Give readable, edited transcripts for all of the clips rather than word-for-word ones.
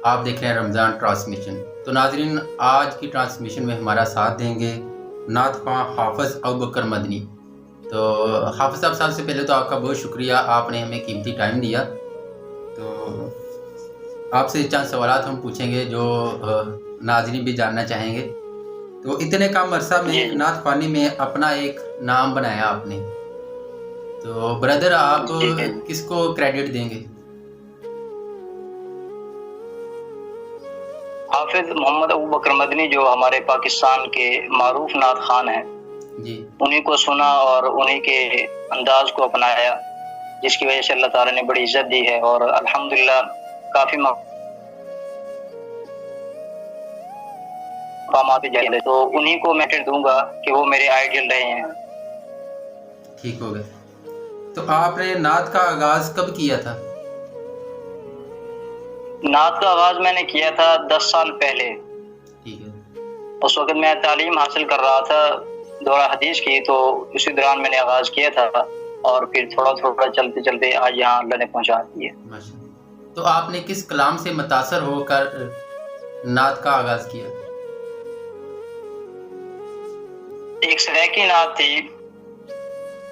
آپ دیکھ رہے ہیں رمضان ٹرانسمیشن۔ تو ناظرین، آج کی ٹرانسمیشن میں ہمارا ساتھ دیں گے نعت خواں حافظ ابوبکر مدنی۔ تو حافظ صاحب، سب سے پہلے تو آپ کا بہت شکریہ، آپ نے ہمیں قیمتی ٹائم دیا۔ تو آپ سے چند سوالات ہم پوچھیں گے جو ناظرین بھی جاننا چاہیں گے۔ تو اتنے کم عرصہ میں نعت خوانی میں اپنا ایک نام بنایا آپ نے، تو بردر آپ کس کو کریڈٹ دیں گے؟ حافظ محمد ابوبکر مدنی جو ہمارے پاکستان کے معروف نعت خوان ہیں، جی، انہی کو سنا اور انہی کے انداز کو اپنایا، جس کی وجہ سے اللہ تعالیٰ نے بڑی عزت دی ہے اور الحمدللہ کافی مقامات پہ جائے، تو انہی کو میں دوں گا کہ وہ میرے آئیڈیل رہے ہیں۔ ٹھیک ہو گیا۔ تو آپ نے نعت کا آغاز کب کیا تھا؟ نعت کا آغاز میں نے کیا تھا 10 سال پہلے۔ ٹھیک ہے۔ اس وقت میں تعلیم حاصل کر رہا تھا دورہ حدیث کی، تو اسی دوران میں نے آغاز کیا تھا اور پھر تھوڑا تھوڑا چلتے چلتے آج یہاں اللہ نے پہنچا دی ہے۔ ماشاءاللہ۔ تو آپ نے کس کلام سے متاثر ہو کر نعت کا آغاز کیا؟ ایک سریکی نعت تھی،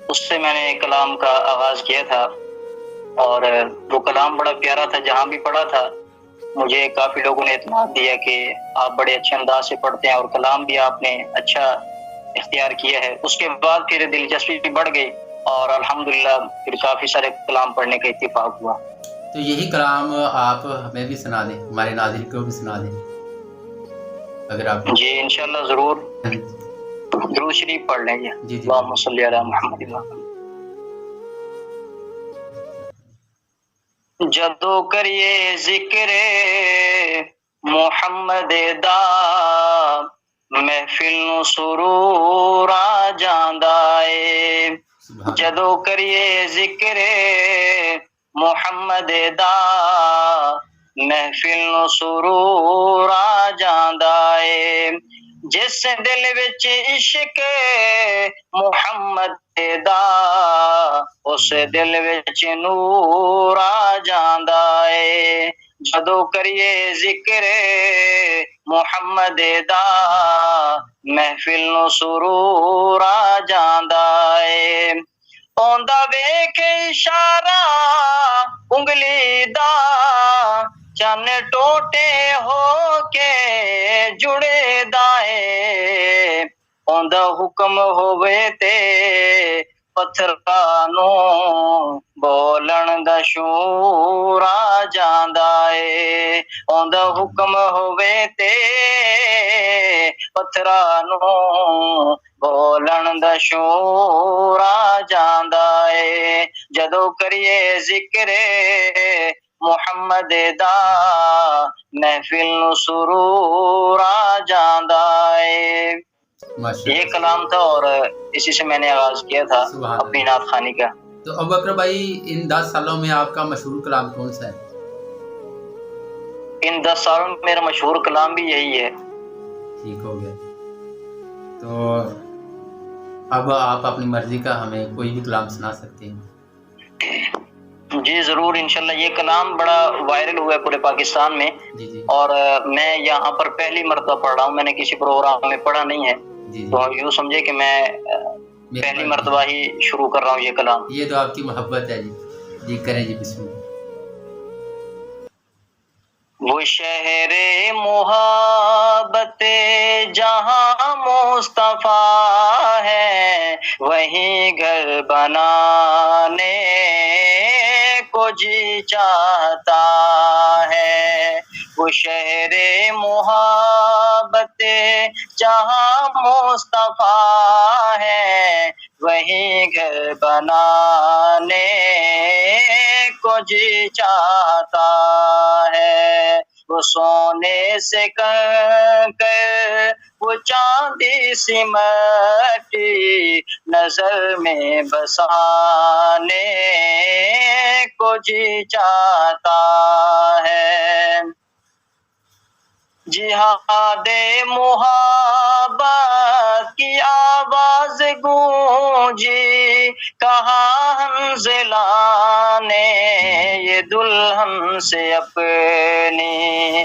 اس سے میں نے کلام کا آغاز کیا تھا اور وہ کلام بڑا پیارا تھا۔ جہاں بھی پڑھا تھا مجھے کافی لوگوں نے اعتماد دیا کہ آپ بڑے اچھے انداز سے پڑھتے ہیں اور کلام بھی آپ نے اچھا اختیار کیا ہے۔ اس کے بعد پھر دلچسپی بھی بڑھ گئی اور الحمدللہ پھر کافی سارے کلام پڑھنے کا اتفاق ہوا۔ تو یہی کلام آپ ہمیں بھی سنا دیں، ہمارے ناظرین کو بھی سنا دیں اگر آپ۔ جی انشاءاللہ ضرور، درود شریف پڑھ لیں گے۔ اللہم صلی علی محمد۔ جدو کریے ذکر محمد دا، محفل نو سرور آ جاندا اے۔ جدو کریے ذکر محمد دا، محفل نو سرور آ جاندا اے۔ جس دل وچ عشق محمد دا، اس دل وچ نور آ جاندا اے۔ جدو کریے ذکر محمد دا، محفل نو سرور آ جاندا اے۔ اوندا ویکھ اشارہ انگلی دا، چن ٹوٹے ہو کے جڑے دا اے۔ اوندا حکم ہووے تے پتھراں نو بولن دا شعور آ جاندا اے۔ اوندا حکم ہووے تے پتھراں نو بولن دا شعور آ جاندا اے۔ جدو کریے ذکر محمد دا، محفل نو سرور آ جاندا اے۔ یہ کلام تھا اور اسی سے میں نے آغاز کیا تھا اپنی نعت خوانی کا۔ تو ابوبکر بھائی، ان 10 سالوں میں آپ کا مشہور کلام کون سا ہے؟ ان 10 سالوں میں میرا مشہور کلام بھی یہی ہے۔ ٹھیک ہو گیا۔ تو اب آپ اپنی مرضی کا ہمیں کوئی بھی کلام سنا سکتے ہیں۔ جی ضرور، انشاءاللہ یہ کلام بڑا وائرل ہوا ہے پورے پاکستان میں، اور میں یہاں پر پہلی مرتبہ پڑھ رہا ہوں، میں نے کسی پروگرام میں پڑھا نہیں ہے، تو یوں سمجھے کہ میں پہلی مرتبہ ہی شروع کر رہا ہوں یہ کلام۔ یہ تو آپ کی محبت ہے جی۔ جی کریں جی، بسم اللہ۔ وہ شہر محبت جہاں مصطفیٰ ہے، وہیں گھر بنانے کو جی چاہتا ہے۔ وہ شہر محبت جہاں مصطفیٰ ہے، وہیں گھر بنانے کو جی چاہتا ہے۔ وہ سونے سے کنکر، وہ چاندی سی مٹی، نظر میں بسانے کو جی چاہتا ہے۔ جہاد محبت کی آواز گونجی، کہا حنظلہ نے یہ دلہن سے اپنی